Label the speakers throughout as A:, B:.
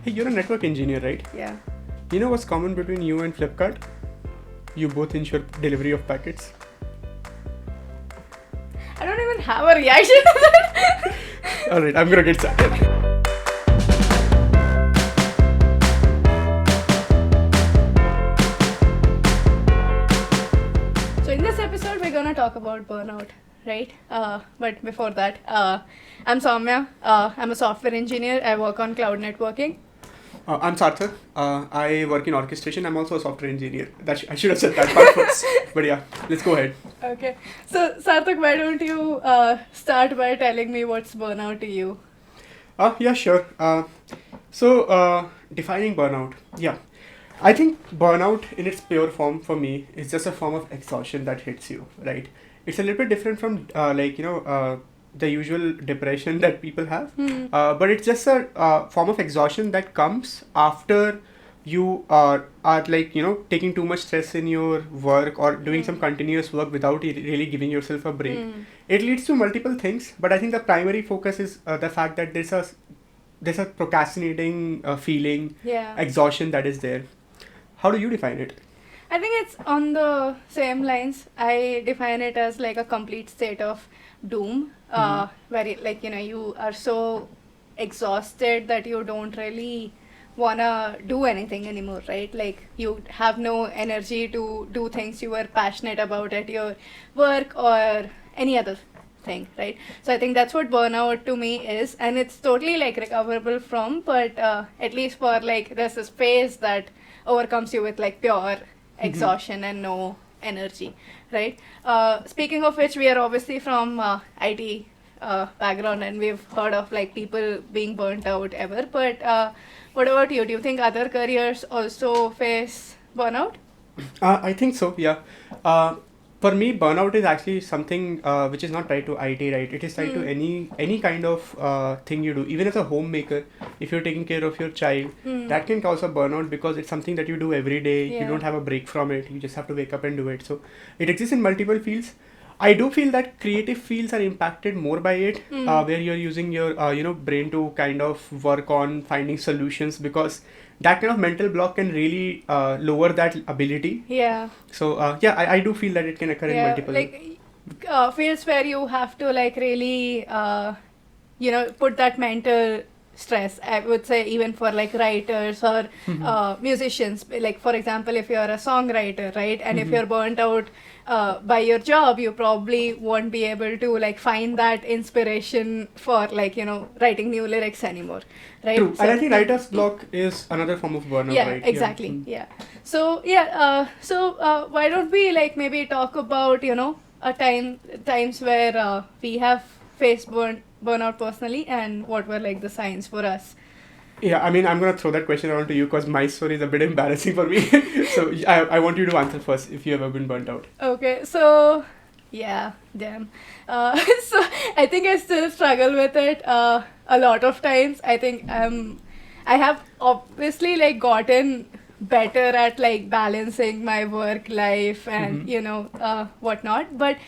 A: Hey, you're a network engineer, right?
B: Yeah.
A: You know what's common between you and Flipkart? You both ensure delivery of packets.
B: I don't even have a reaction to that.
A: Alright, I'm gonna get started.
B: So in this episode, we're gonna talk about burnout, right? But before that, I'm Soumya. I'm a software engineer. I work on cloud networking.
A: I'm Sarthak. I work in orchestration. I'm also a software engineer. I should have said that part first. But yeah, let's go ahead.
B: Okay. So Sarthak, why don't you start by telling me what's burnout to you?
A: Yeah, sure. Defining burnout. Yeah. I think burnout in its pure form for me is just a form of exhaustion that hits you, right? It's a little bit different from the usual depression that people have, but it's just a form of exhaustion that comes after you are taking too much stress in your work or doing some continuous work without really giving yourself a break. It leads to multiple things, but I think the primary focus is the fact that there's a procrastinating feeling, exhaustion that is there. How do you define it?
B: I think it's on the same lines. I define it as like a complete state of doom, where you are so exhausted that you don't really wanna do anything anymore, right? Like you have no energy to do things you were passionate about at your work or any other thing, right? So I think that's what burnout to me is, and it's totally like recoverable from, but at least for like there's this phase that overcomes you with like pure exhaustion and no energy, right? Speaking of which, we are obviously from IT background, and we've heard of like people being burnt out ever, but what about you? Do you think other careers also face burnout?
A: I think so, yeah. For me, burnout is actually something which is not tied to IT, right? It is tied to any kind of thing you do. Even as a homemaker, if you're taking care of your child, that can cause a burnout because it's something that you do every day. You don't have a break from it. You just have to wake up and do it. So it exists in multiple fields. I do feel that creative fields are impacted more by it, where you're using your brain to kind of work on finding solutions, because that kind of mental block can really lower that ability.
B: Yeah.
A: So I do feel that it can occur in multiple.
B: Fields where you have to like really put that mental stress, I would say, even for like writers or musicians. Like for example, if you're a songwriter, right, and if you're burnt out by your job, you probably won't be able to like find that inspiration for like writing new lyrics anymore, right?
A: True. And I think writer's block is another form of burnout, right?
B: Exactly. Yeah. So why don't we like maybe talk about times where we have faced burnout personally, and what were like the signs for us?
A: Yeah, I mean, I'm going to throw that question around to you because my story is a bit embarrassing for me. So I want you to answer first if you ever been burnt out.
B: Okay, so yeah, damn. So I think I still struggle with it a lot of times. I think I have obviously like gotten better at like balancing my work life and whatnot, but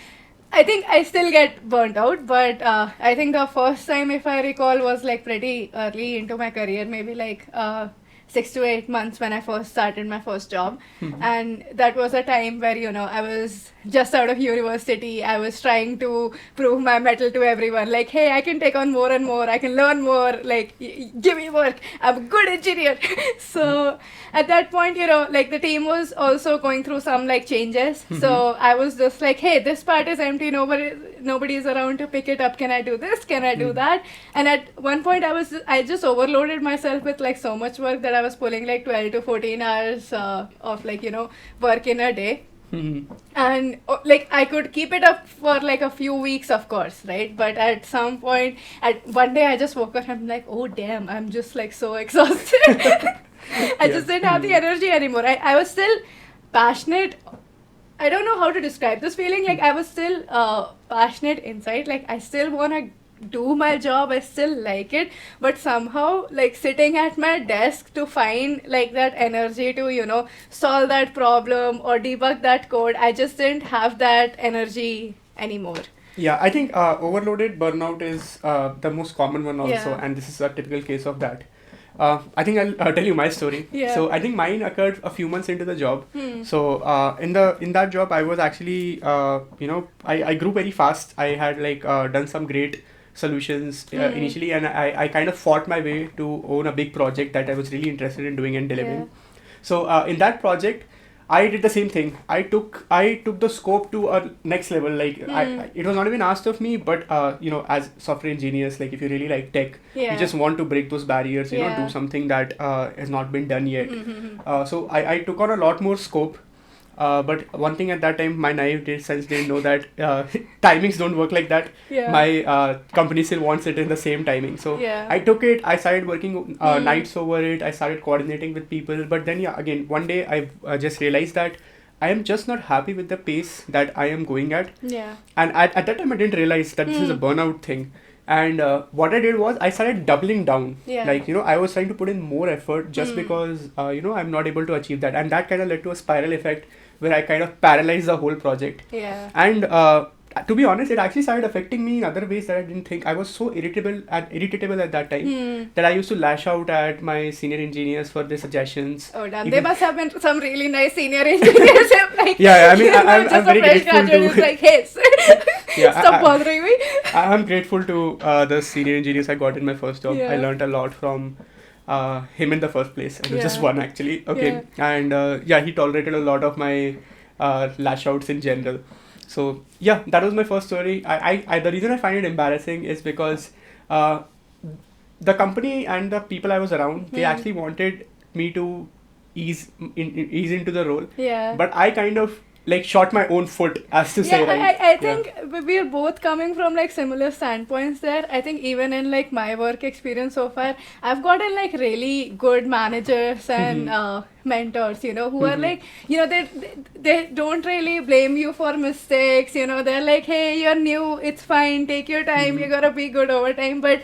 B: I think I still get burnt out. But I think the first time, if I recall, was like pretty early into my career, maybe like 6 to 8 months when I first started my first job. And that was a time where I was just out of university. I was trying to prove my mettle to everyone, like, hey, I can take on more and more, I can learn more, like give me work, I'm a good engineer. So at that point, like the team was also going through some like changes. So I was just like, hey, this part is empty, nobody is around to pick it up, can I do this, can I do that? And at one point I just overloaded myself with like so much work that I was pulling like 12 to 14 hours of like work in a day. And like I could keep it up for like a few weeks, of course, right? But at some point, at one day I just woke up and I'm like, oh damn, I'm just like so exhausted. I just didn't have the energy anymore. I was still passionate. I don't know how to describe this feeling. Like I was still passionate inside. Like I still want to do my job, I still like it, but somehow like sitting at my desk to find like that energy to solve that problem or debug that code, I just didn't have that energy anymore.
A: Yeah, I think overloaded burnout is the most common one also, and this is a typical case of that. I think I'll tell you my story.
B: Yeah.
A: So I think mine occurred a few months into the job.
B: Hmm.
A: So in that job, I was actually I grew very fast. I had done some great solutions initially, and I kind of fought my way to own a big project that I was really interested in doing and delivering.
B: Yeah.
A: So in that project, I did the same thing. I took the scope to a next level. It was not even asked of me, but as software engineers, like if you really like tech,
B: Yeah.
A: you just want to break those barriers.
B: Yeah.
A: Do something that has not been done yet.
B: Mm-hmm.
A: So I took on a lot more scope. But one thing at that time, my naive sense didn't know that timings don't work like that.
B: Yeah.
A: My company still wants it in the same timing. So
B: Yeah.
A: I took it. I started working nights over it. I started coordinating with people. But then, again, one day I just realized that I am just not happy with the pace that I am going at.
B: Yeah.
A: And at that time, I didn't realize that this is a burnout thing. And what I did was I started doubling down.
B: Yeah.
A: I was trying to put in more effort just because, I'm not able to achieve that. And that kind of led to a spiral effect where I kind of paralyzed the whole project.
B: Yeah.
A: And to be honest, it actually started affecting me in other ways that I didn't think. I was so irritable at that time that I used to lash out at my senior engineers for their suggestions.
B: Oh, damn. They
A: Even-
B: must have been some really nice senior engineers. Like,
A: Yeah, I mean, I'm
B: just
A: very
B: a fresh
A: grateful
B: graduate
A: to-
B: is like, hey,
A: Yeah,
B: stop bothering me.
A: I'm grateful to the senior engineers I got in my first job.
B: Yeah.
A: I learned a lot from him in the first place. It was just
B: Yeah.
A: one actually. Okay, and he tolerated a lot of my lash outs in general. So yeah, that was my first story. I the reason I find it embarrassing is because the company and the people I was around, they actually wanted me to ease into the role,
B: Yeah.
A: but I kind of shot my own foot, as to say,
B: Yeah,
A: right?
B: I think we're both coming from like similar standpoints there. I think even in like my work experience so far, I've gotten like really good managers and mentors, who are like, they don't really blame you for mistakes, they're like, hey, you're new, it's fine, take your time, you gotta be good over time. But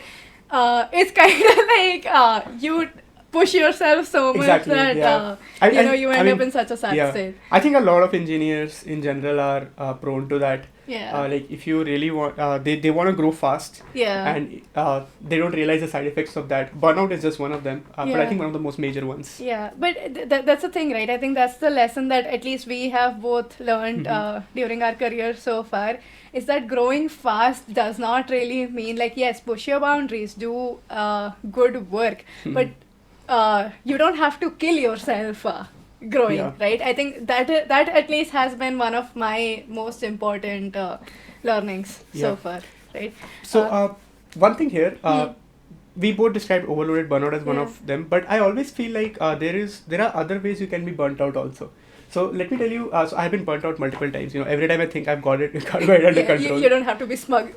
B: it's kind of like you push yourself so much
A: Exactly,
B: that
A: yeah.
B: you end up in such a sad state.
A: I think a lot of engineers in general are prone to that.
B: Yeah.
A: If you really want, they want to grow fast,
B: Yeah.
A: and they don't realize the side effects of that. Burnout is just one of them, but I
B: Yeah.
A: think one of the most major ones.
B: Yeah, but that's the thing, right? I think that's the lesson that at least we have both learned during our career so far, is that growing fast does not really mean like, yes, push your boundaries, do good work, but you don't have to kill yourself growing,
A: Yeah.
B: right? I think that at least has been one of my most important learnings so
A: Yeah.
B: far, right?
A: So one thing here, we both described overloaded burnout as one
B: Yeah.
A: of them, but I always feel like there are other ways you can be burnt out also. So let me tell you, so I have been burnt out multiple times. Every time I think I've got it under
B: Yeah,
A: control.
B: you don't have to be so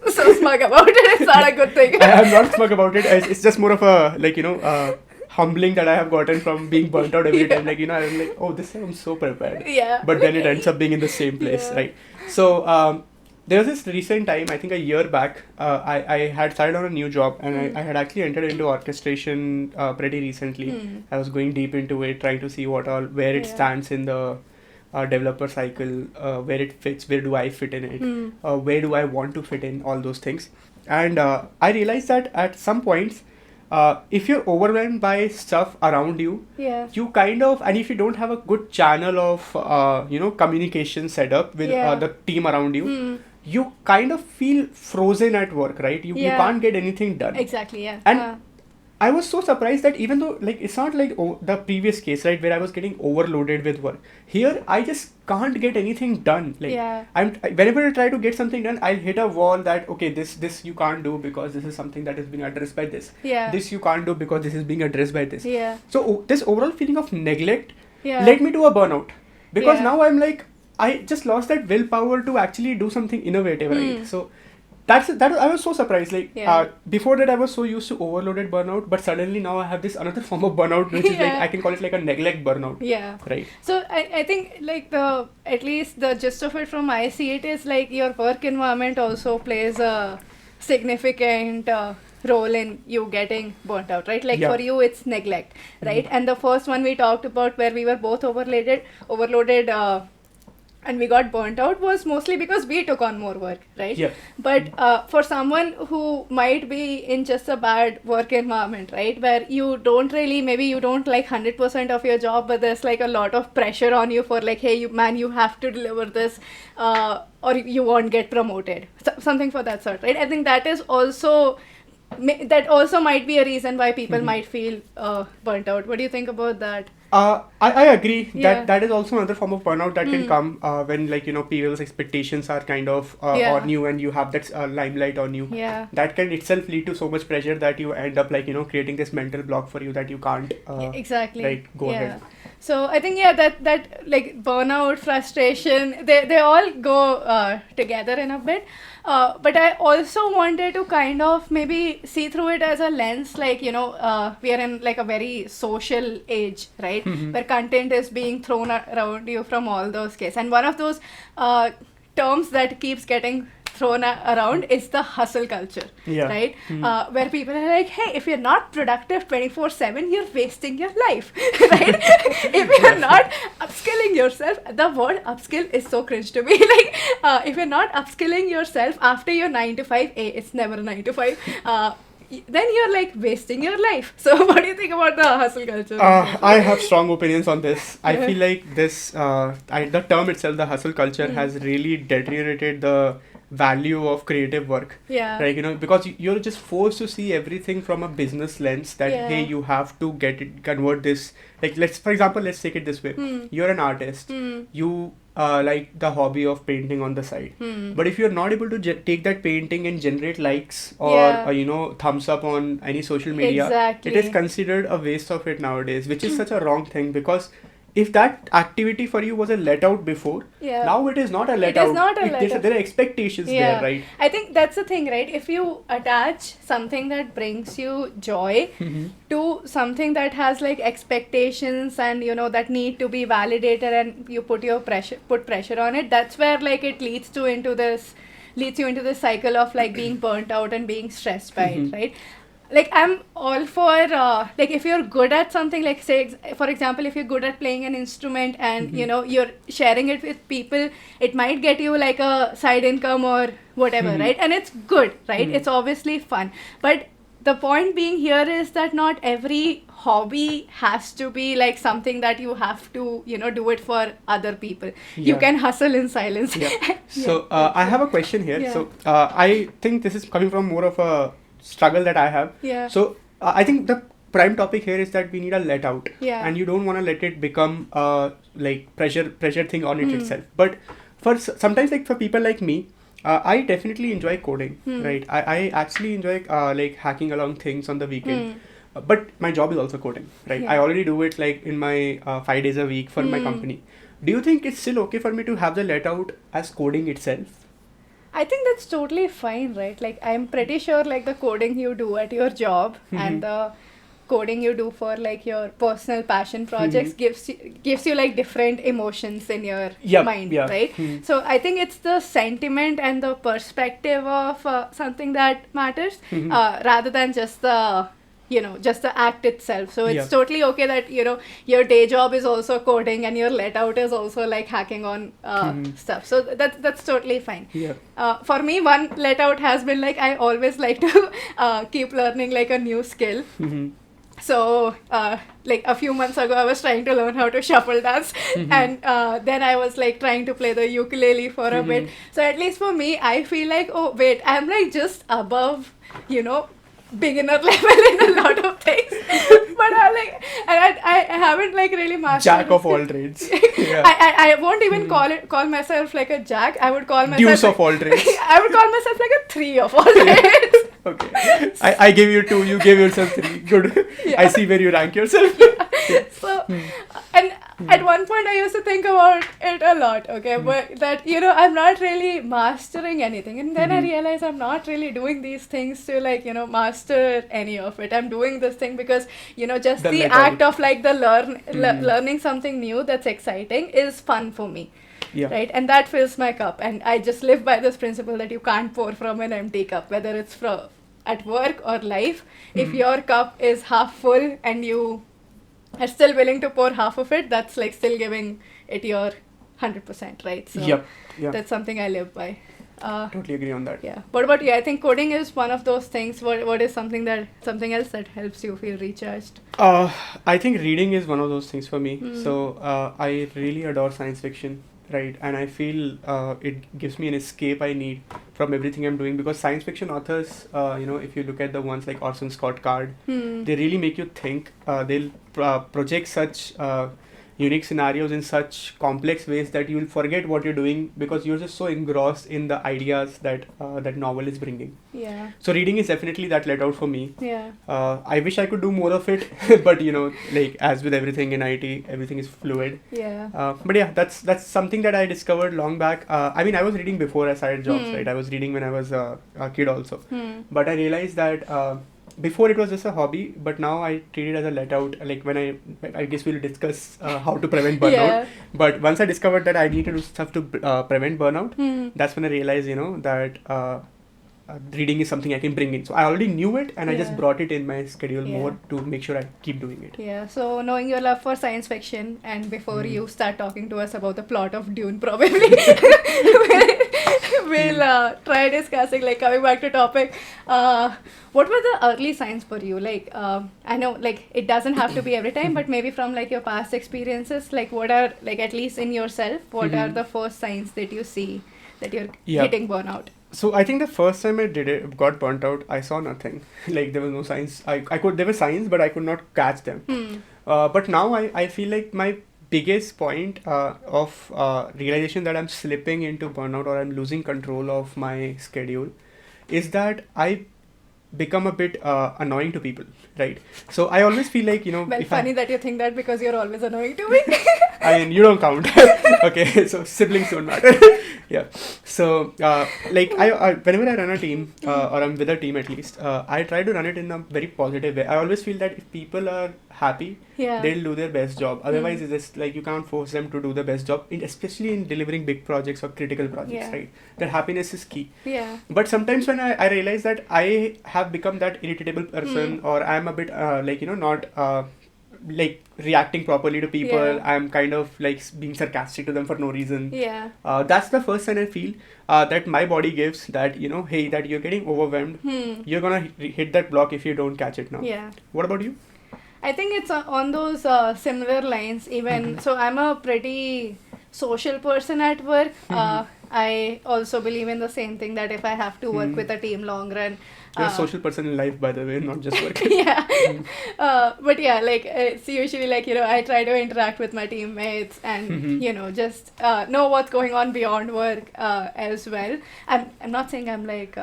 B: smug about it. It's not a good thing.
A: I'm not smug about it. It's just more of a humbling that I have gotten from being burnt out every time. I'm like, oh, this time I'm so prepared.
B: Yeah.
A: But then it ends up being in the same place,
B: Yeah.
A: right? So there was this recent time, I think a year back, I had started on a new job, and I had actually entered into orchestration pretty recently. I was going deep into it, trying to see where it
B: Yeah.
A: stands in the developer cycle, where it fits, where do I fit in it, where do I want to fit in, all those things. And I realized that at some points, if you're overwhelmed by stuff around you,
B: Yeah.
A: you kind of, and if you don't have a good channel of communication set up with
B: Yeah.
A: the team around you, you kind of feel frozen at work, right? You
B: Yeah.
A: can't get anything done.
B: Exactly. Yeah.
A: And I was so surprised that even though it's not like the previous case, right, where I was getting overloaded with work, here I just can't get anything done.
B: Yeah.
A: Whenever I try to get something done, I'll hit a wall that, okay, this you can't do because this is something that is being addressed by this.
B: Yeah.
A: This you can't do because this is being addressed by this.
B: Yeah.
A: So this overall feeling of neglect
B: Yeah.
A: led me to a burnout, because
B: Yeah.
A: now I'm like, I just lost that willpower to actually do something innovative, right? So that I was so surprised.
B: Yeah.
A: Before that I was so used to overloaded burnout, but suddenly now I have this another form of burnout, which is like,
B: Yeah.
A: I can call it like a neglect burnout.
B: Yeah.
A: Right.
B: So I think like at least the gist of it from I see it is like your work environment also plays a significant role in you getting burnt out, right? Like
A: Yeah.
B: for you it's neglect, right? And the first one we talked about where we were both overloaded and we got burnt out was mostly because we took on more work, right?
A: Yeah.
B: But for someone who might be in just a bad work environment, right, where you don't really, maybe you don't like 100% of your job, but there's like a lot of pressure on you for like, hey, you have to deliver this, or you won't get promoted, something for that sort, right? I think that is also that also might be a reason why people might feel burnt out. What do you think about that?
A: I agree
B: Yeah.
A: that is also another form of burnout that can come when like people's expectations are kind of on you, and you have that limelight on you.
B: Yeah.
A: That can itself lead to so much pressure that you end up like creating this mental block for you that you can't
B: Exactly.
A: like go ahead.
B: So I think that like burnout, frustration, they all go together in a bit. But I also wanted to kind of maybe see through it as a lens, like we are in like a very social age, right? Where content is being thrown around you from all those cases, and one of those terms that keeps getting thrown around is the hustle culture, right? Where people are like, hey, if you're not productive 24/7, you're wasting your life, right? If you're not upskilling yourself, the word upskill is so cringe to me. Like, if you're not upskilling yourself after your 9 to 5, it's never a 9 to 5. Then you're like wasting your life. So what do you think about the hustle culture?
A: I have strong opinions on this. I feel like this the term itself, the hustle culture, has really deteriorated the value of creative work. Right, because you're just forced to see everything from a business lens that hey, you have to convert this, like let's take it this way. You're an artist. You like the hobby of painting on the side, but if you're not able to take that painting and generate likes or thumbs up on any social media, it is considered a waste of it nowadays, which is such a wrong thing, because if that activity for you was a let out before, now it is not a let out. It is not a let out. There are expectations there, right?
B: I think that's the thing, right? If you attach something that brings you joy to something that has like expectations and that need to be validated, and you put pressure on it, that's where like it leads you into this cycle of like being burnt out and being stressed by it, right? Like, I'm all for like if you're good at something, like say for example, if you're good at playing an instrument and you're sharing it with people, it might get you like a side income or whatever, right? And it's good, right? It's obviously fun, but the point being here is that not every hobby has to be like something that you have to do it for other people. You can hustle in silence.
A: So I have a question here. So I think this is coming from more of a struggle that I have. So I think the prime topic here is that we need a let out, and you don't want to let it become like pressure thing on it itself. But for sometimes, like for people like me, I definitely enjoy coding, right? I actually enjoy like hacking along things on the weekend. But my job is also coding, right? I already do it like in my 5 days a week for my company. Do you think it's still okay for me to have the let out as coding itself?
B: I think that's totally fine, right? Like, I'm pretty sure like the coding you do at your job and the coding you do for like your personal passion projects gives you like different emotions in your mind, right? So I think it's the sentiment and the perspective of something that matters, rather than just the just the act itself. So it's totally okay that your day job is also coding and your let out is also like hacking on stuff. So that's totally fine. For me, one let out has been like I always like to keep learning like a new skill. So like a few months ago, I was trying to learn how to shuffle dance, and then I was like trying to play the ukulele for a bit. So at least for me, I feel like, oh wait, I'm like just above beginner level in a lot of things, but I haven't like really mastered.
A: Jack of all trades.
B: I won't even call myself like a jack. I would call myself
A: deuce of all trades.
B: I would call myself like a 3 of all trades.
A: Okay, I gave you 2. You gave yourself 3. Good. I see where you rank yourself.
B: So, and at one point I used to think about it a lot, but that I'm not really mastering anything, and then I realized I'm not really doing these things to like master any of it. I'm doing this thing because just the act of like the learning something new that's exciting is fun for me. Right, and that fills my cup, and I just live by this principle that you can't pour from an empty cup, whether it's at work or life. If your cup is half full and you are still willing to pour half of it, that's like still giving it your 100%, right? So
A: Yep. Yeah.
B: that's something I live by.
A: Totally agree on that.
B: Yeah. What about you? I think coding is one of those things. What is something else that helps you feel recharged?
A: I think reading is one of those things for me.
B: Hmm.
A: So I really adore science fiction, right? And I feel it gives me an escape I need from everything I'm doing, because science fiction authors, if you look at the ones like Orson Scott Card,
B: Hmm.
A: they really make you think. They'll project such unique scenarios in such complex ways that you'll forget what you're doing because you're just so engrossed in the ideas that that novel is bringing.
B: Yeah.
A: So reading is definitely that let out for me.
B: Yeah.
A: I wish I could do more of it, but like as with everything in IT, everything is fluid.
B: Yeah.
A: But yeah, that's something that I discovered long back. I mean, I was reading before I started jobs,
B: Hmm.
A: right? I was reading when I was a kid also.
B: Hmm.
A: But I realized that before it was just a hobby, but now I treat it as a let out. Like when I guess we'll discuss how to prevent burnout.
B: Yeah.
A: But once I discovered that I need to do stuff to prevent burnout,
B: Hmm.
A: that's when I realized, that reading is something I can bring in. So I already knew it, and I just
B: Yeah.
A: brought it in my schedule
B: Yeah.
A: more to make sure I keep doing it.
B: Yeah, so knowing your love for science fiction, and before
A: Mhm.
B: you start talking to us about the plot of Dune, probably we'll try discussing, like, coming back to topic. What were the early signs for you? Like, I know, like, it doesn't have to be every time, but maybe from like your past experiences, like, what are, like, at least in yourself, what are
A: Mhm.
B: the first signs that you see that you're
A: Yeah.
B: hitting burnout?
A: So I think the first time I did it, got burnt out, I saw nothing. Like there was no signs. There were signs, but I could not catch them.
B: Hmm.
A: But now I feel like my biggest point of realization that I'm slipping into burnout or I'm losing control of my schedule is that I become a bit annoying to people, right? So I always feel like,
B: Well,
A: if
B: funny that you think that because you're always annoying to me.
A: I mean, you don't count. Okay, so siblings don't matter. Yeah. So, like, whenever I run a team, or I'm with a team at least, I try to run it in a very positive way. I always feel that if people are happy,
B: Yeah.
A: they'll do their best job. Otherwise,
B: Mm.
A: it's just like you can't force them to do the best job, especially in delivering big projects or critical projects,
B: Yeah.
A: right? Their happiness is key.
B: Yeah.
A: But sometimes when I realize that I have become that irritable person, or I'm a bit not like reacting properly to people,
B: Yeah.
A: I'm kind of like being sarcastic to them for no reason.
B: Yeah.
A: That's the first sign I feel that my body gives that, hey, that you're getting overwhelmed.
B: Hmm.
A: You're gonna hit that block if you don't catch it now.
B: Yeah.
A: What about you?
B: I think it's on those similar lines. Even so, I'm a pretty social person at work. I also believe in the same thing, that if I have to work with a team long run,
A: You're a social person in life, by the way, not just work.
B: yeah. But yeah, like, it's usually like, I try to interact with my teammates and just know what's going on beyond work as well. I'm not saying I'm like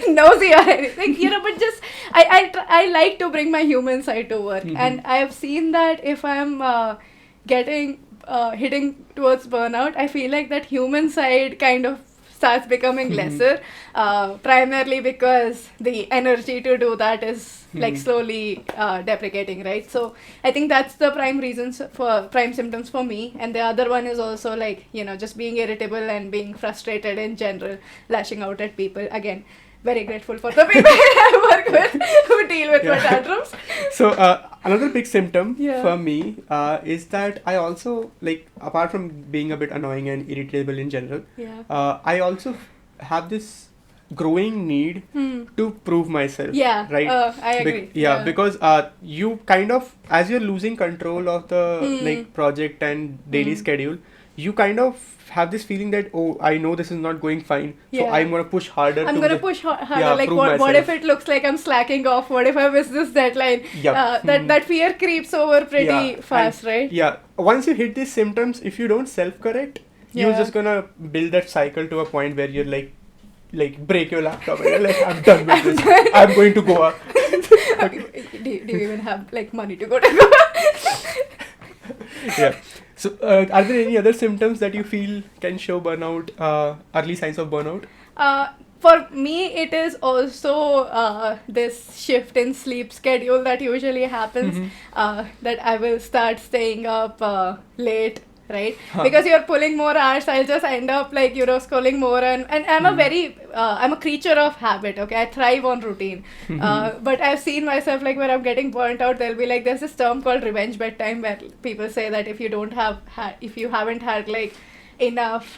B: nosy or anything, but just I like to bring my human side to work, and I have seen that if I'm getting hitting towards burnout, I feel like that human side kind of starts becoming lesser, primarily because the energy to do that is like slowly deprecating, right? So I think that's the prime symptoms for me. And the other one is also like, just being irritable and being frustrated in general, lashing out at people. Again, very grateful for the people I work with who deal with my tantrums.
A: So another big symptom
B: Yeah.
A: for me is that I also, like, apart from being a bit annoying and irritable in general,
B: Yeah.
A: I also have this growing need to prove myself.
B: Yeah.
A: Right.
B: I agree.
A: Because you kind of, as you're losing control of the like project and daily schedule, you kind of have this feeling that, oh, I know this is not going fine, so
B: Yeah.
A: I'm gonna push harder.
B: I'm gonna push harder.
A: Yeah,
B: Like,
A: prove
B: what if
A: myself.
B: it looks like I'm slacking off? What if I miss this deadline?
A: Yep.
B: That fear creeps over pretty
A: Yeah,
B: fast,
A: and-
B: right?
A: Yeah. Once you hit these symptoms, if you don't self-correct, you're
B: Yeah.
A: just gonna build that cycle to a point where you're like break your laptop and you're like, I'm done with this. I'm going to Goa.
B: do you even have like money to go to Goa?
A: Yeah. So, are there any other symptoms that you feel can show burnout, early signs of burnout?
B: For me, it is also this shift in sleep schedule that usually happens. That I will start staying up late right? Because you're pulling more hours, I'll just end up like, scrolling more. And I'm I'm a creature of habit, okay? I thrive on routine. But I've seen myself like when I'm getting burnt out, there'll be like, there's this term called revenge bedtime where people say that if you don't have, if you haven't had like enough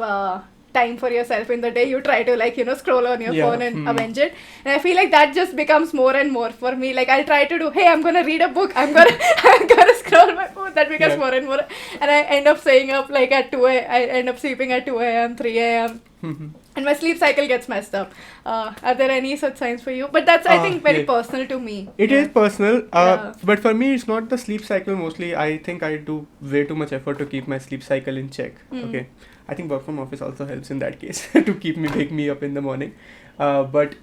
B: time for yourself in the day, you try to like scroll on your phone and avenge it. And I feel like that just becomes more and more for me. Like I'll try to do, hey, I'm gonna read a book, I'm gonna I'm gonna scroll my phone. That becomes more and more, and I end up staying up like at 2 a. I end up sleeping at 2 a.m., 3 a.m. And my sleep cycle gets messed up. Are there any such signs for you? But that's, I think, very personal to me.
A: It is personal. But for me, it's not the sleep cycle mostly. I think I do way too much effort to keep my sleep cycle in check. Okay. I think work from office also helps in that case to wake me up in the morning. But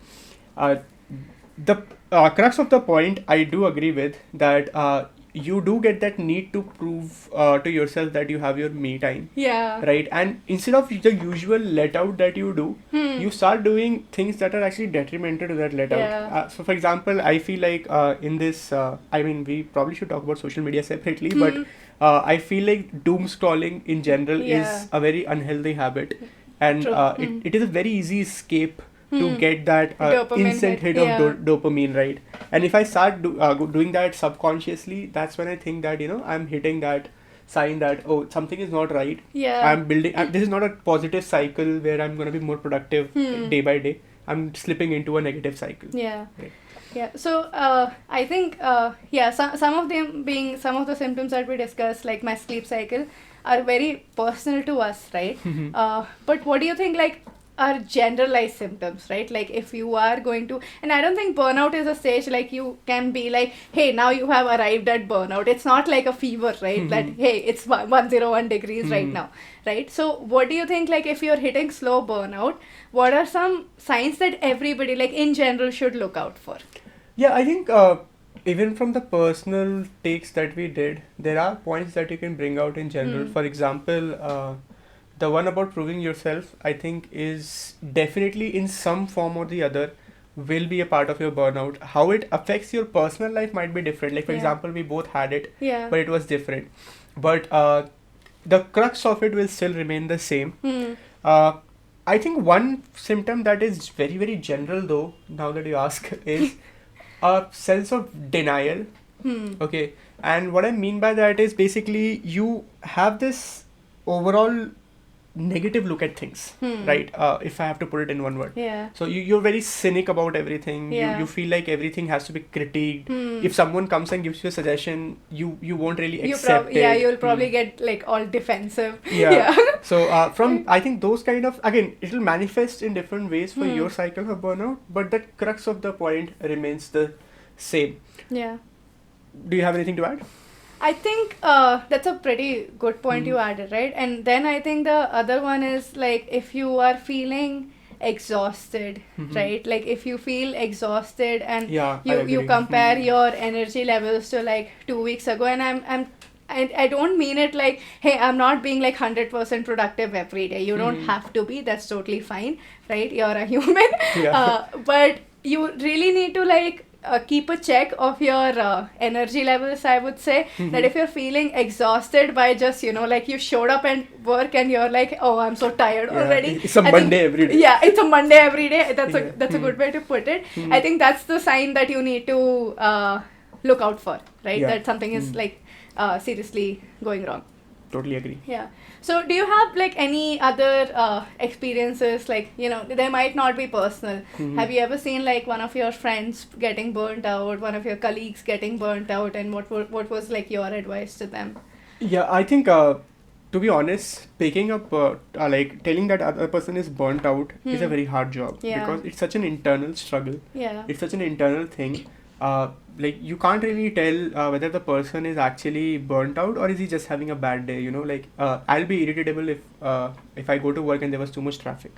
A: the crux of the point, I do agree with that you do get that need to prove to yourself that you have your me time.
B: Yeah.
A: Right. And instead of the usual let out that you do, you start doing things that are actually detrimental to that let out.
B: Yeah.
A: So for example, I feel like in this, I mean, we probably should talk about social media separately, but I feel like doom scrolling in general is a very unhealthy habit. And it is a very easy escape to get that instant hit of dopamine, right? And if I start doing that subconsciously, that's when I think that, I'm hitting that sign that, oh, something is not right.
B: Yeah.
A: I'm building, this is not a positive cycle where I'm going to be more productive day by day. I'm slipping into a negative cycle.
B: Yeah.
A: Right.
B: Yeah. So I think, some of them being some of the symptoms that we discussed, like my sleep cycle, are very personal to us, right? But what do you think, like, are generalized symptoms, right? Like if you are going to, and I don't think burnout is a stage like you can be like, hey, now you have arrived at burnout. It's not like a fever, right? That, hey, it's 101 degrees right now, right? So what do you think, like if you're hitting slow burnout, what are some signs that everybody like in general should look out for?
A: Yeah, I think even from the personal takes that we did, there are points that you can bring out in general. For example, the one about proving yourself, I think, is definitely in some form or the other will be a part of your burnout. How it affects your personal life might be different. Like, for example, we both had it, but it was different. But the crux of it will still remain the same. I think one symptom that is very, very general, though, now that you ask, is a sense of denial. Okay. And what I mean by that is basically you have this overall negative look at things, right? If I have to put it in one word.
B: Yeah.
A: So you're very cynic about everything. You feel like everything has to be critiqued. If someone comes and gives you a suggestion, you won't really accept it.
B: Yeah, you'll probably get like all defensive.
A: Yeah. So I think those kind of, again, it'll manifest in different ways for your cycle of burnout, but the crux of the point remains the same.
B: Yeah.
A: Do you have anything to add?
B: I think that's a pretty good point you added, right? And then I think the other one is like if you are feeling exhausted, right? Like if you feel exhausted and you compare your energy levels to like 2 weeks ago, and I don't mean it like, hey, I'm not being like 100% productive every day. You don't have to be. That's totally fine, right? You're a human. But you really need to like keep a check of your energy levels, I would say. That if you're feeling exhausted by just, like you showed up and work and you're like, oh, I'm so tired already.
A: It's a Monday every day.
B: Yeah, it's a Monday every day. That's a good way to put it. I think that's the sign that you need to look out for, right? That something is like seriously going wrong.
A: Totally agree.
B: Yeah. So do you have like any other experiences, like, they might not be personal. Have you ever seen like one of your friends getting burnt out, one of your colleagues getting burnt out, and what was like your advice to them?
A: Yeah, I think to be honest, picking up like telling that other person is burnt out is a very hard job because it's such an internal struggle.
B: Yeah.
A: It's such an internal thing. Like you can't really tell whether the person is actually burnt out or is he just having a bad day. Like I'll be irritable if I go to work and there was too much traffic,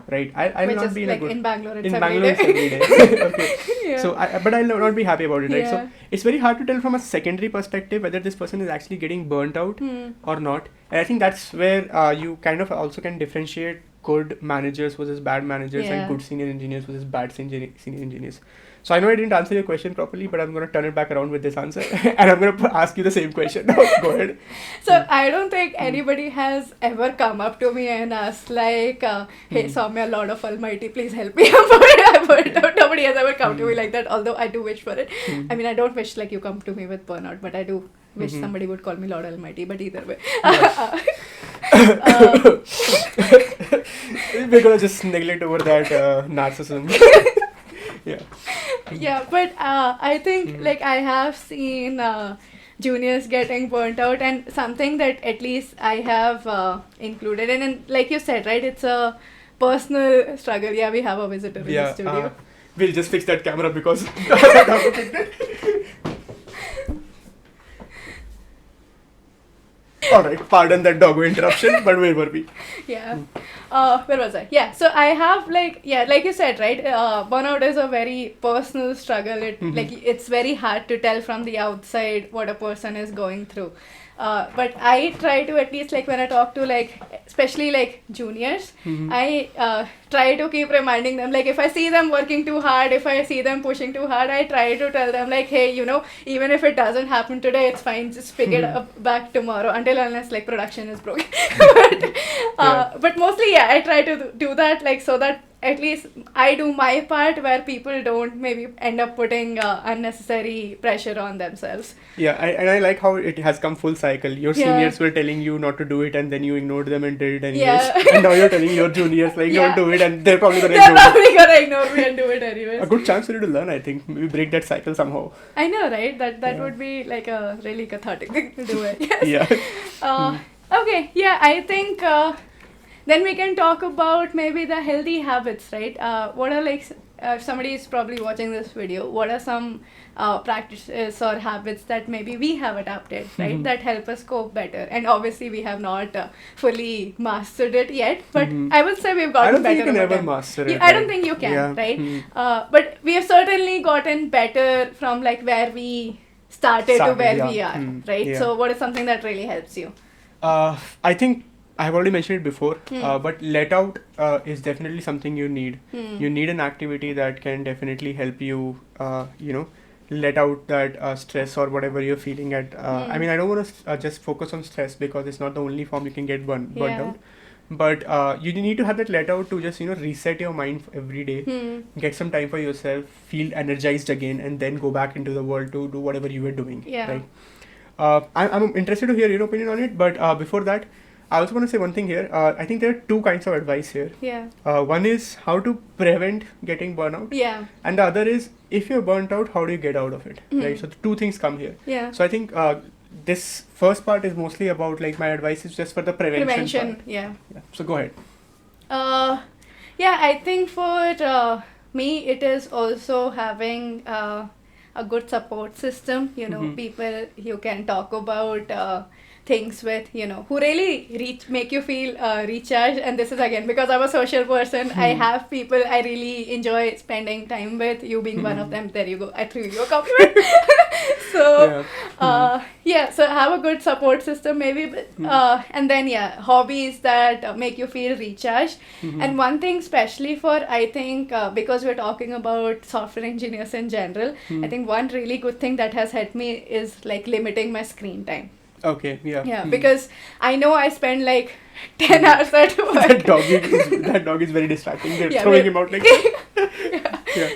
A: right? I will not be
B: like in Bangalore. It's
A: every day. Okay.
B: Yeah.
A: So but I'll not be happy about it, right? So it's very hard to tell from a secondary perspective whether this person is actually getting burnt out or not. And I think that's where you kind of also can differentiate good managers versus bad managers and good senior engineers versus bad senior engineers. So I know I didn't answer your question properly, but I'm gonna turn it back around with this answer, and I'm gonna ask you the same question. Go ahead.
B: So I don't think anybody has ever come up to me and asked like, "Hey, Soumya, Lord of Almighty, please help me." Nobody has ever come to me like that. Although I do wish for it. I mean, I don't wish like you come to me with burnout, but I do wish somebody would call me Lord Almighty. But either way,
A: we're gonna just neglect over that narcissism. Yeah.
B: yeah. But I think like I have seen juniors getting burnt out, and something that at least I have included in, and like you said, right, it's a personal struggle. Yeah, we have a visitor in the studio.
A: We'll just fix that camera because alright, pardon that doggo interruption, but where were we?
B: Yeah. Where was I? Yeah. So I have like you said, right? Burnout is a very personal struggle. Like it's very hard to tell from the outside what a person is going through. But I try to, at least like when I talk to like especially like juniors, I try to keep reminding them, like if I see them working too hard, if I see them pushing too hard, I try to tell them like, hey, even if it doesn't happen today, it's fine, just pick it up back tomorrow, until unless like production is broken. But mostly I try to do that, like so that at least I do my part where people don't maybe end up putting unnecessary pressure on themselves.
A: Yeah, and I like how it has come full cycle. Your seniors were telling you not to do it, and then you ignored them and did it anyways.
B: Yeah.
A: And now you're telling your juniors like don't do it, and they're probably gonna
B: ignore me and do it anyways.
A: A good chance for you to learn, I think. Maybe break that cycle somehow.
B: I know, right? That would be like a really cathartic thing to do it. Yes.
A: Yeah.
B: Okay. Yeah, I think. Then we can talk about maybe the healthy habits, right? What are like, if somebody is probably watching this video, what are some practices or habits that maybe we have adapted, right? That help us cope better. And obviously we have not fully mastered it yet, but I would say we've gotten better.
A: I don't think you can ever master it.
B: I don't think you can, right? But we have certainly gotten better from like where we started to where we are, right?
A: Yeah.
B: So what is something that really helps you?
A: I think I have already mentioned it before, but let out is definitely something you need. You need an activity that can definitely help you, let out that stress or whatever you're feeling at. I mean, I don't want to just focus on stress because it's not the only form you can get burnt out. But you need to have that let out to just, reset your mind every day, get some time for yourself, feel energized again, and then go back into the world to do whatever you were doing.
B: Yeah.
A: Right? I'm interested to hear your opinion on it, but before that, I also want to say one thing here. I think there are two kinds of advice here.
B: Yeah.
A: One is how to prevent getting burnout.
B: Yeah.
A: And the other is if you're burnt out, how do you get out of it? Right. So the two things come here.
B: Yeah.
A: So I think this first part is mostly about like my advice is just for the prevention part.
B: Yeah.
A: So go ahead.
B: Yeah, I think for me it is also having a good support system. People you can talk about things with, who really make you feel recharged. And this is again because I'm a social person. I have people I really enjoy spending time with, you being one of them. There you go, I threw you a compliment. So so have a good support system maybe, and then hobbies that make you feel recharged. And one thing especially for, I think because we're talking about software engineers in general, I think one really good thing that has helped me is like limiting my screen time.
A: Okay, yeah.
B: Yeah, because I know I spend like 10 hours at work.
A: that dog is very distracting. They're throwing him out like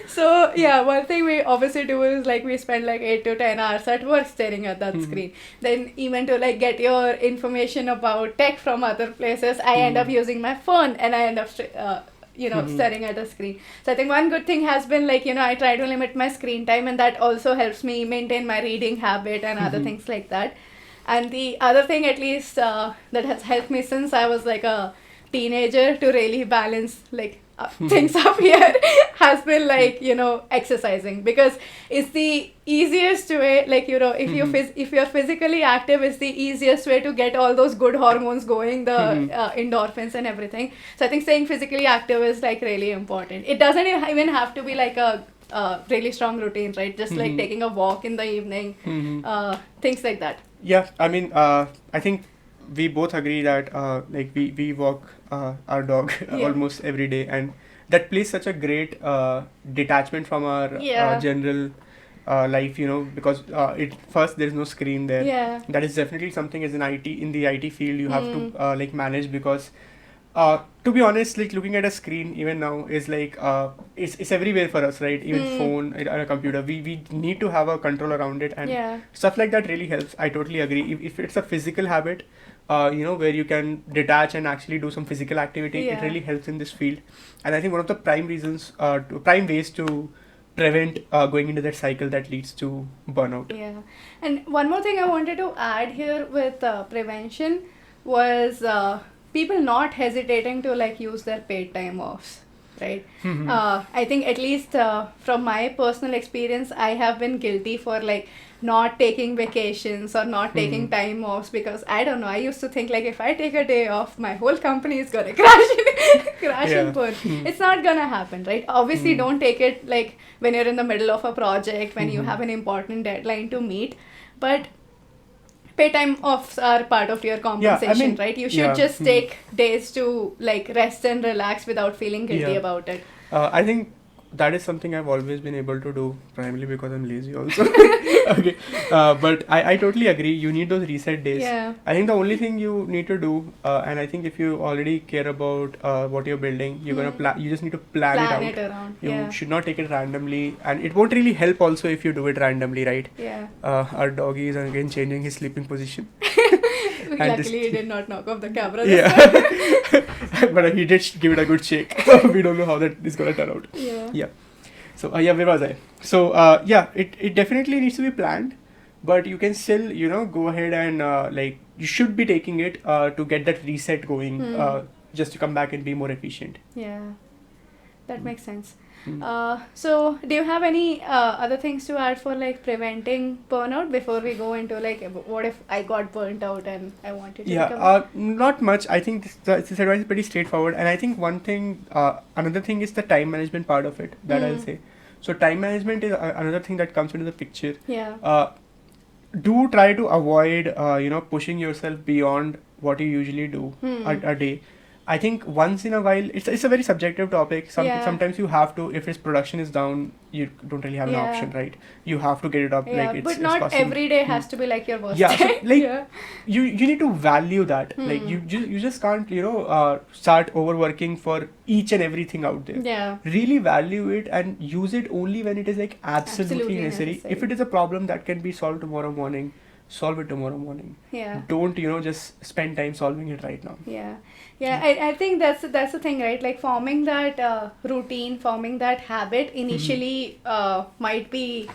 B: So one thing we obviously do is like we spend like 8 to 10 hours at work staring at that screen. Then even to like get your information about tech from other places, I end up using my phone and I end up staring at a screen. So I think one good thing has been like, I try to limit my screen time, and that also helps me maintain my reading habit and other things like that. And the other thing, at least that has helped me since I was like a teenager to really balance like things up here has been like, exercising, because it's the easiest way, like, if you're physically active, it's the easiest way to get all those good hormones going, the endorphins and everything. So I think staying physically active is like really important. It doesn't even have to be like a really strong routine, right? Just like taking a walk in the evening, things like that.
A: Yeah, I mean, I think we both agree that like we walk our dog almost every day, and that plays such a great detachment from our
B: Yeah.
A: general life, because it first there's no screen there.
B: Yeah.
A: That is definitely something as an IT in the IT field you have to
B: Hmm.
A: like manage, because to be honest, like looking at a screen even now is like it's everywhere for us, right? Even
B: Hmm.
A: phone or a computer, we need to have a control around it, and
B: Yeah.
A: stuff like that really helps. I totally agree. If it's a physical habit, where you can detach and actually do some physical activity, it
B: Yeah.
A: really helps in this field. And I think one of the prime reasons, prime ways to prevent going into that cycle that leads to burnout.
B: Yeah. And one more thing I wanted to add here with prevention was people not hesitating to like use their paid time offs, right?
A: Mhm.
B: I think at least from my personal experience, I have been guilty for like not taking vacations or not taking
A: Mhm.
B: time offs because I don't know. I used to think like if I take a day off, my whole company is gonna crash crash
A: Yeah.
B: and burn.
A: Mhm.
B: It's not gonna happen, right? Obviously,
A: Mhm.
B: don't take it like when you're in the middle of a project, when you
A: Mhm.
B: have an important deadline to meet. But pay time offs are part of your
A: Yeah, I
B: compensation,
A: mean,
B: right? You should
A: yeah.
B: just
A: Mhm.
B: take days to like rest and relax without feeling guilty
A: Yeah.
B: about it.
A: I think that is something I've always been able to do, primarily because I'm lazy also. Okay. But I totally agree. You need those reset days.
B: Yeah.
A: I think the only thing you need to do, and I think if you already care about what you're building, you're gonna
B: Hmm.
A: plan. You just need to plan it
B: Plan
A: out.
B: it around.
A: You
B: Yeah.
A: should not take it randomly, and it won't really help also if you do it randomly, right?
B: Yeah.
A: Our doggy is again changing his sleeping position. And
B: Luckily, he
A: this,
B: did not knock off the camera this
A: yeah, but he did give it a good shake. So we don't know how that is gonna turn out.
B: Yeah.
A: Yeah. So yeah, where was I? So yeah, it definitely needs to be planned, but you can still go ahead and like you should be taking it to get that reset going,
B: Hmm.
A: just to come back and be more efficient.
B: Yeah. That makes sense.
A: Mm.
B: So, do you have any other things to add for like preventing burnout before we go into like what if I got burnt out and I wanted to
A: Yeah,
B: recover?
A: not much. I think this advice is pretty straightforward, and I think one thing, another thing is the time management part of it that I'll
B: Hmm.
A: say. So time management is another thing that comes into the picture.
B: Yeah.
A: Do try to avoid pushing yourself beyond what you usually do
B: Hmm.
A: a day. I think once in a while, it's a very subjective topic.
B: Yeah.
A: Sometimes you have to, if its production is down, you don't really have an
B: Yeah.
A: option, right? You have to get it up,
B: Yeah,
A: like
B: but
A: it's
B: not
A: possible.
B: every day has to be like your worst
A: Yeah, so
B: day.
A: like
B: Yeah.
A: you need to value that. Like
B: Hmm.
A: you just can't start overworking for each and everything out there.
B: Yeah.
A: Really value it and use it only when it is like absolutely
B: Absolutely
A: necessary. If
B: necessary.
A: it is a problem that can be solved tomorrow morning, solve it tomorrow morning.
B: Yeah.
A: Don't just spend time solving it right now.
B: Yeah. Yeah. I think that's the thing, right? Like forming that routine, forming that habit initially might be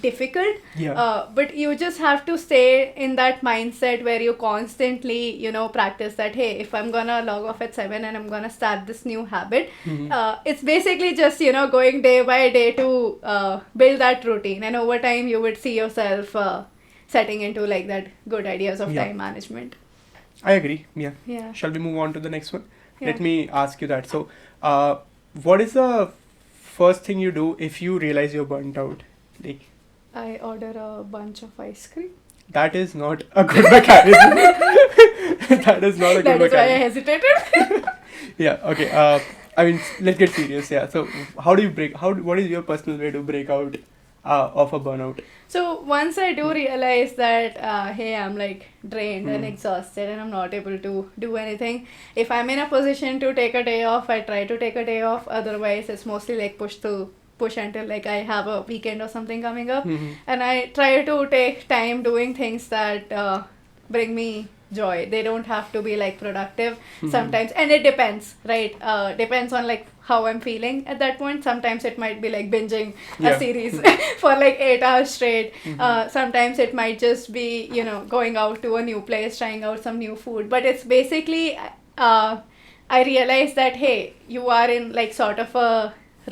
B: difficult.
A: Yeah.
B: But you just have to stay in that mindset where you constantly, practice that, hey, if I'm gonna log off at 7 and I'm gonna start this new habit,
A: Mhm.
B: it's basically just, going day by day to build that routine. And over time, you would see yourself setting into like that good ideas of
A: Yeah.
B: time management.
A: I agree. Yeah.
B: Yeah.
A: Shall we move on to the next one?
B: Yeah.
A: Let me ask you that. So, what is the first thing you do if you realize you're burnt out? Like,
B: I order a bunch of ice cream.
A: that is not a good mechanism. That is not a good
B: That is why I
A: mechanism.
B: hesitated.
A: Yeah. Okay. I mean, let's get serious. Yeah. So, how do you break? What is your personal way to break out of a burnout?
B: So once I do realize that, hey, I'm like drained and
A: Hmm.
B: exhausted and I'm not able to do anything. If I'm in a position to take a day off, I try to take a day off. Otherwise, it's mostly like push until like I have a weekend or something coming up.
A: Mhm.
B: And I try to take time doing things that bring me joy. They don't have to be like productive
A: Mhm.
B: sometimes, and it depends, right? Depends on like how I'm feeling at that point. Sometimes it might be like binging
A: Yeah.
B: a series for like 8 hours straight.
A: Mhm.
B: Sometimes it might just be going out to a new place, trying out some new food. But it's basically I realize that, hey, you are in like sort of a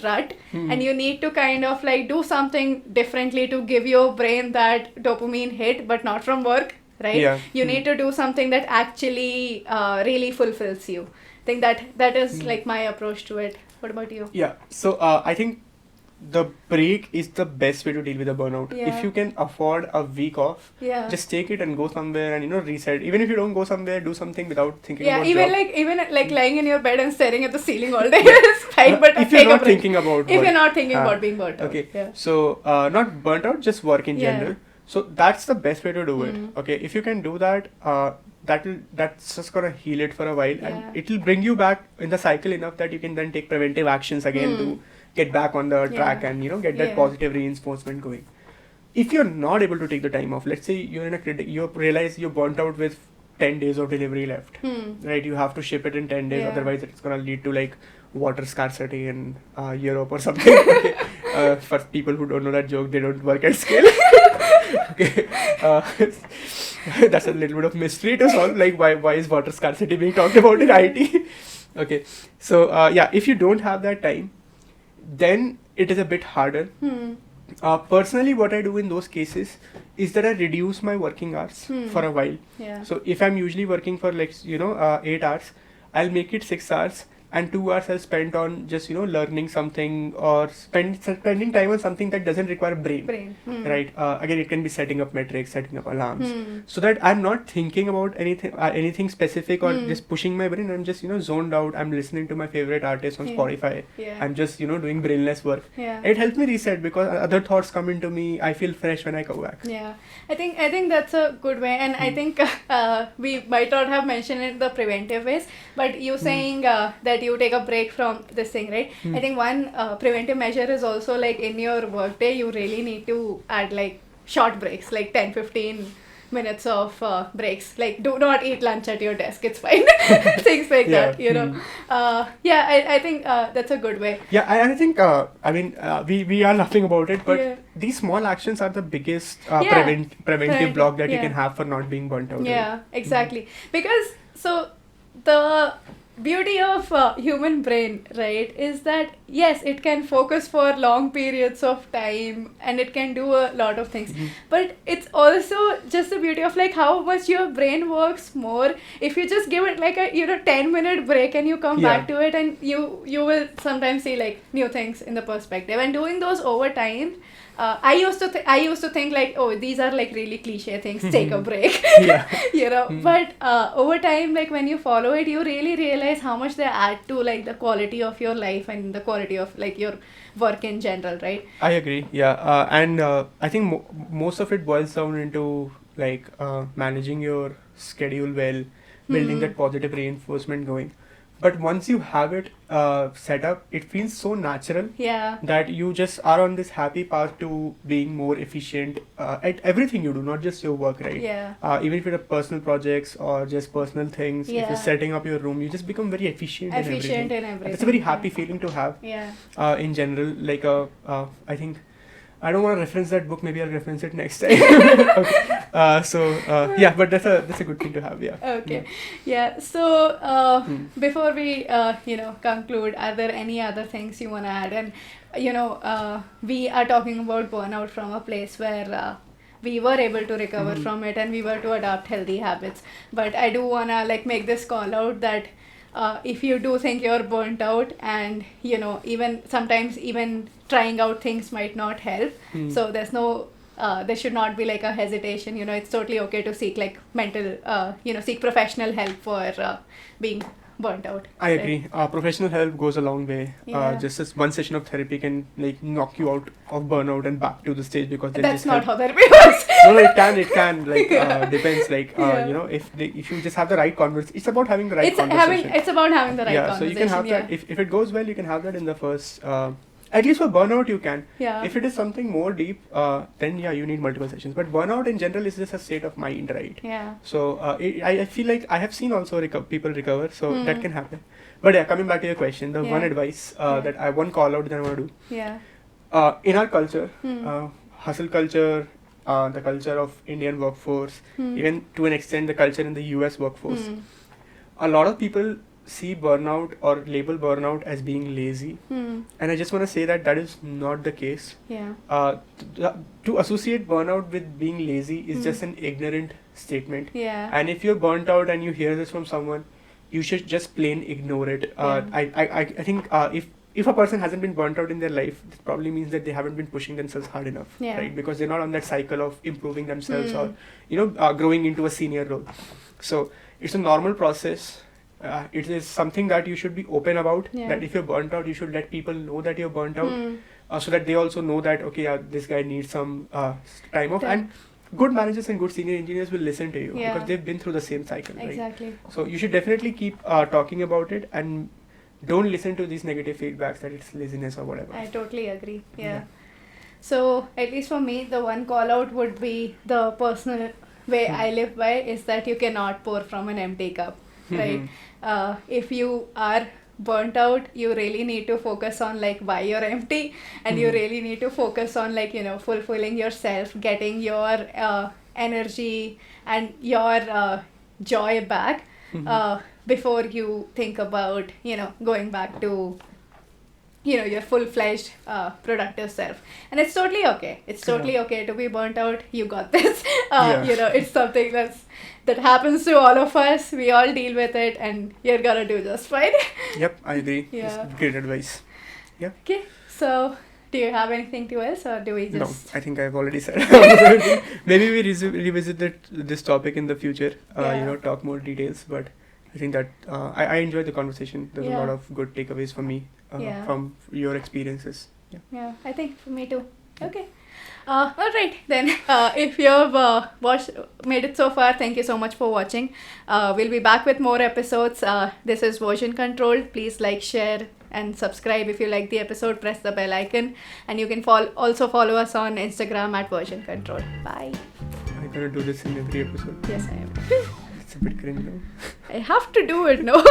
B: rut
A: Mhm.
B: and you need to kind of like do something differently to give your brain that dopamine hit, but not from work, right?
A: Yeah.
B: You need to do something that actually really fulfills you. I think that is
A: Mhm.
B: like my approach to it. What about you?
A: Yeah. So I think the break is the best way to deal with a burnout.
B: Yeah.
A: If you can afford a week off,
B: Yeah.
A: just take it and go somewhere and reset. Even if you don't go somewhere, do something without thinking
B: Yeah,
A: about
B: even like lying in your bed and staring at the ceiling all day is fine, but
A: if you're
B: take a
A: not
B: break.
A: thinking about
B: If
A: work.
B: you're not thinking about being burnt out.
A: Okay.
B: Yeah.
A: So not burnt out, just work in
B: Yeah.
A: general. So that's the best way to do it.
B: Mm.
A: Okay. If you can do that, that's just gonna heal it for a while,
B: Yeah.
A: and it'll bring you back in the cycle enough that you can then take preventive actions again
B: Mm.
A: to get back on the track
B: Yeah.
A: and get that
B: Yeah.
A: positive reinforcement going. If you're not able to take the time off, let's say you're in you realize you're burnt out with 10 days of delivery left, right? You have to ship it in 10 days,
B: Yeah.
A: otherwise it's gonna lead to like water scarcity in Europe or something. Okay. For people who don't know that joke, they don't work at scale. Okay. That's a little bit of mystery to solve. Like why is water scarcity being talked about in IT? Okay. So yeah, if you don't have that time, then it is a bit harder. Personally, what I do in those cases is that I reduce my working hours for a while.
B: Yeah.
A: So if I'm usually working for 8 hours, I'll make it 6 hours, and 2 hours I'll spend on just learning something or spending time on something that doesn't require brain. Right. Again, it can be setting up metrics, setting up alarms, so that I'm not thinking about anything specific or just pushing my brain. I'm just zoned out. I'm listening to my favorite artist on
B: Yeah.
A: Spotify.
B: Yeah.
A: I'm just doing brainless work.
B: Yeah.
A: It helps me reset because other thoughts come into me. I feel fresh when I go back.
B: Yeah, I think that's a good way, and I think we might not have mentioned it the preventive ways, but you saying that you take a break from this thing, right? I think one preventive measure is also like in your workday, you really need to add like short breaks, like 10-15 minutes of breaks. Like do not eat lunch at your desk, it's fine. Things like
A: Yeah.
B: that, yeah, I think that's a good way.
A: Yeah, I think we are laughing about it, but
B: Yeah.
A: these small actions are the biggest
B: Yeah.
A: preventive block that you
B: Yeah.
A: can have for not being burnt out.
B: Yeah, exactly. Because so the beauty of human brain, right, is that yes, it can focus for long periods of time and it can do a lot of things, but it's also just the beauty of like how much your brain works more if you just give it like a 10-minute break and you come
A: Yeah.
B: back to it, and you will sometimes see like new things in the perspective, and doing those over time. I used to think like, oh, these are like really cliche things, take a break.
A: Yeah.
B: But over time, like when you follow it, you really realize how much they add to like the quality of your life and the quality of like your work in general, right?
A: I agree. Yeah, and I think most of it boils down into like managing your schedule well, building that positive reinforcement going. But once you have it set up, it feels so natural
B: Yeah.
A: that you just are on this happy path to being more efficient at everything you do, not just your work, right?
B: Yeah.
A: Even if you're personal projects or just personal things, if
B: Yeah.
A: you're setting up your room, you just become very efficient in everything.
B: Efficient in everything.
A: It's a very happy feeling to have
B: Yeah.
A: in general. Like I think I don't want to reference that book. Maybe I'll reference it next time. Okay. Yeah, but that's a good thing to have. Yeah.
B: Okay. Yeah. So before we conclude, are there any other things you want to add? And we are talking about burnout from a place where we were able to recover from it and we were to adopt healthy habits. But I do want to like make this call out that if you do think you're burnt out, and even sometimes even trying out things might not help, so there's no there should not be like a hesitation. It's totally okay to seek like mental seek professional help for being burnt out.
A: I agree. Professional help goes a long way.
B: Yeah.
A: Just as one session of therapy can like knock you out of burnout and back to the stage because they
B: That's
A: just
B: not
A: help.
B: how therapy works.
A: No, it can like depends like
B: Yeah.
A: if you just have the right conversation. It's about having the right conversation.
B: It's about having the right
A: Yeah, so
B: conversation.
A: you can have that if it goes well, you can have that in the first at least for burnout you can.
B: Yeah.
A: If it is something more deep, then yeah, you need multiple sessions. But burnout in general is just a state of mind, right?
B: Yeah.
A: So I feel like I have seen also people recover, so that can happen. But yeah, coming back to your question, the one advice that I one call out that I want to do.
B: Yeah.
A: In our culture, hustle culture, the culture of Indian workforce, even to an extent the culture in the US workforce, a lot of people see burnout or label burnout as being lazy, and I just want to say that is not the case.
B: Yeah.
A: To associate burnout with being lazy is just an ignorant statement.
B: Yeah.
A: And if you're burnt out and you hear this from someone, you should just plain ignore it. I think if a person hasn't been burnt out in their life, it probably means that they haven't been pushing themselves hard enough,
B: Yeah.
A: right? Because they're not on that cycle of improving themselves
B: Hmm.
A: or growing into a senior role. So it's a normal process. It is something that you should be open about.
B: Yeah.
A: That if you're burnt out, you should let people know that you're burnt out,
B: Hmm.
A: so that they also know that okay, this guy needs some time off.
B: Time.
A: And good managers and good senior engineers will listen to you
B: Yeah.
A: because they've been through the same cycle, right?
B: Exactly.
A: So you should definitely keep talking about it and don't listen to these negative feedbacks that it's laziness or whatever.
B: I totally agree. Yeah.
A: Yeah.
B: So at least for me, the one call out would be the personal way I live by is that you cannot pour from an empty cup, right? If you are burnt out, you really need to focus on like why you're empty, and you really need to focus on like fulfilling yourself, getting your energy and your joy back before you think about going back to your full-fledged productive self. And it's totally okay. It's totally okay to be burnt out. You got this. It's something that happens to all of us. We all deal with it, and you're gonna do just fine.
A: Yep, I agree.
B: Yeah.
A: It's great advice.
B: Okay, so do you have anything to else, or do we just...
A: No, I think I've already said. Maybe we revisit this topic in the future. Talk more details. But I think that I enjoyed the conversation. There's a lot of good takeaways for me from your experiences.
B: Yeah, I think for me too. Okay. All right, then. If you've made it so far, thank you so much for watching. We'll be back with more episodes. This is Version Control. Please like, share, and subscribe. If you like the episode, press the bell icon. And you can also follow us on Instagram at Version Control. Bye.
A: I'm gonna do this in every episode.
B: Yes, I am.
A: It's a bit cringe now.
B: I have to do it, no?